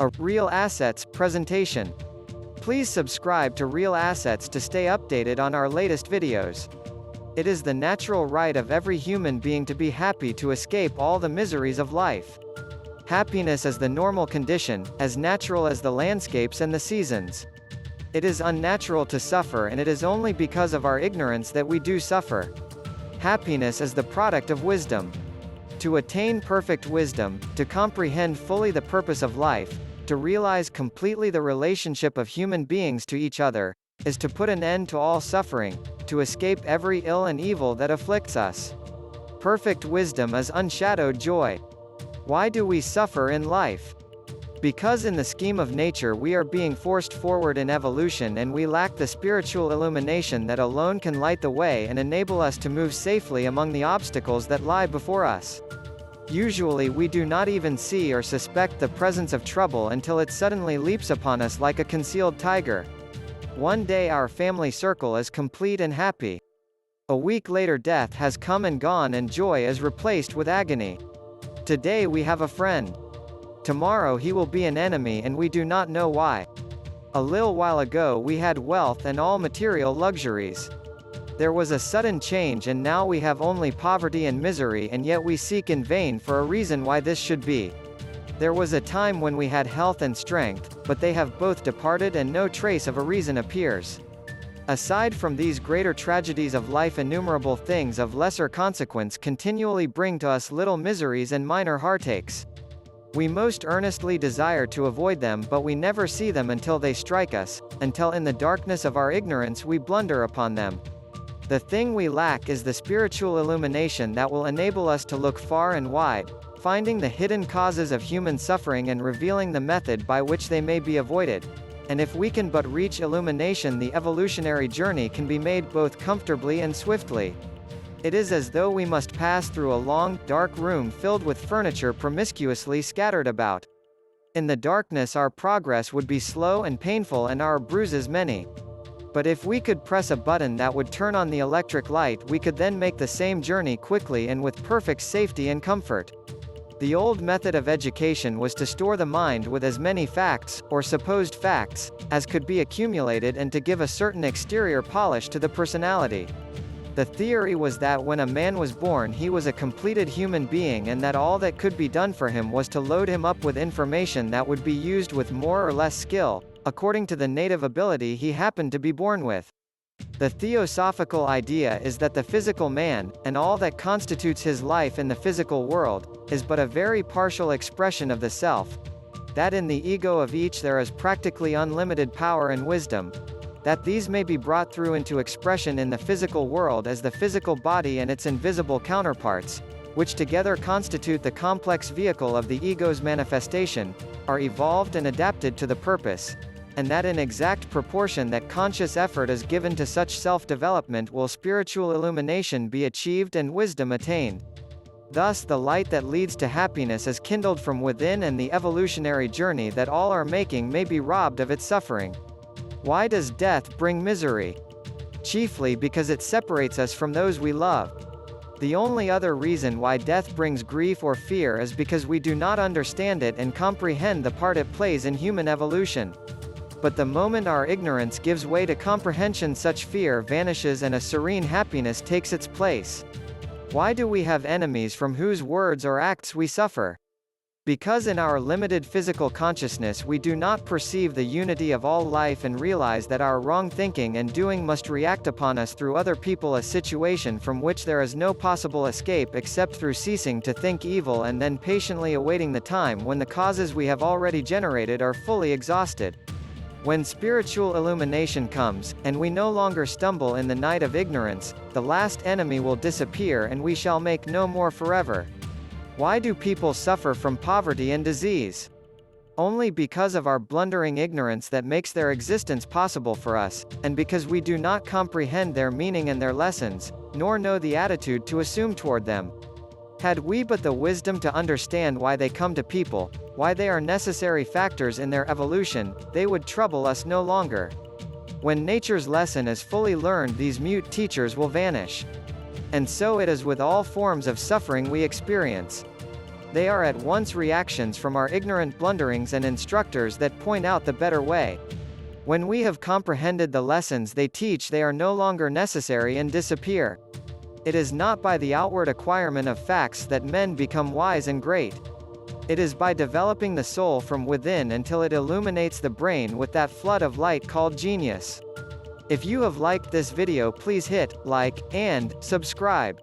A Real Assets presentation. Please subscribe to Real Assets to stay updated on our latest videos. It is the natural right of every human being to be happy, to escape all the miseries of life. Happiness is the normal condition, as natural as the landscapes and the seasons. It is unnatural to suffer, and it is only because of our ignorance that we do suffer. Happiness is the product of wisdom. To attain perfect wisdom, to comprehend fully the purpose of life, to realize completely the relationship of human beings to each other, is to put an end to all suffering, to escape every ill and evil that afflicts us. Perfect wisdom is unshadowed joy. Why do we suffer in life? Because in the scheme of nature we are being forced forward in evolution, and we lack the spiritual illumination that alone can light the way and enable us to move safely among the obstacles that lie before us. Usually we do not even see or suspect the presence of trouble until it suddenly leaps upon us like a concealed tiger. One day our family circle is complete and happy. A week later death has come and gone, and joy is replaced with agony. Today we have a friend. Tomorrow he will be an enemy, and we do not know why. A little while ago we had wealth and all material luxuries. There was a sudden change, and now we have only poverty and misery, and yet we seek in vain for a reason why this should be. There was a time when we had health and strength, but they have both departed, and no trace of a reason appears. Aside from these greater tragedies of life, innumerable things of lesser consequence continually bring to us little miseries and minor heartaches. We most earnestly desire to avoid them, but we never see them until they strike us, until in the darkness of our ignorance we blunder upon them. The thing we lack is the spiritual illumination that will enable us to look far and wide, finding the hidden causes of human suffering and revealing the method by which they may be avoided. And if we can but reach illumination, the evolutionary journey can be made both comfortably and swiftly. It is as though we must pass through a long, dark room filled with furniture promiscuously scattered about. In the darkness our progress would be slow and painful, and our bruises many. But if we could press a button that would turn on the electric light, we could then make the same journey quickly and with perfect safety and comfort. The old method of education was to store the mind with as many facts, or supposed facts, as could be accumulated, and to give a certain exterior polish to the personality. The theory was that when a man was born he was a completed human being, and that all that could be done for him was to load him up with information that would be used with more or less skill, according to the native ability he happened to be born with. The theosophical idea is that the physical man, and all that constitutes his life in the physical world, is but a very partial expression of the self, that in the ego of each there is practically unlimited power and wisdom, that these may be brought through into expression in the physical world as the physical body and its invisible counterparts, which together constitute the complex vehicle of the ego's manifestation, are evolved and adapted to the purpose, and that in exact proportion that conscious effort is given to such self-development will spiritual illumination be achieved and wisdom attained. Thus the light that leads to happiness is kindled from within, and the evolutionary journey that all are making may be robbed of its suffering. Why does death bring misery? Chiefly because it separates us from those we love. The only other reason why death brings grief or fear is because we do not understand it and comprehend the part it plays in human evolution. But the moment our ignorance gives way to comprehension, such fear vanishes and a serene happiness takes its place. Why do we have enemies from whose words or acts we suffer? Because in our limited physical consciousness we do not perceive the unity of all life, and realize that our wrong thinking and doing must react upon us through other people, a situation from which there is no possible escape except through ceasing to think evil and then patiently awaiting the time when the causes we have already generated are fully exhausted. When spiritual illumination comes, and we no longer stumble in the night of ignorance, the last enemy will disappear, and we shall make no more forever. Why do people suffer from poverty and disease? Only because of our blundering ignorance that makes their existence possible for us, and because we do not comprehend their meaning and their lessons, nor know the attitude to assume toward them. Had we but the wisdom to understand why they come to people, why they are necessary factors in their evolution, they would trouble us no longer. When nature's lesson is fully learned, these mute teachers will vanish. And so it is with all forms of suffering we experience. They are at once reactions from our ignorant blunderings and instructors that point out the better way. When we have comprehended the lessons they teach, they are no longer necessary and disappear. It is not by the outward acquirement of facts that men become wise and great. It is by developing the soul from within until it illuminates the brain with that flood of light called genius. If you have liked this video, please hit like and subscribe.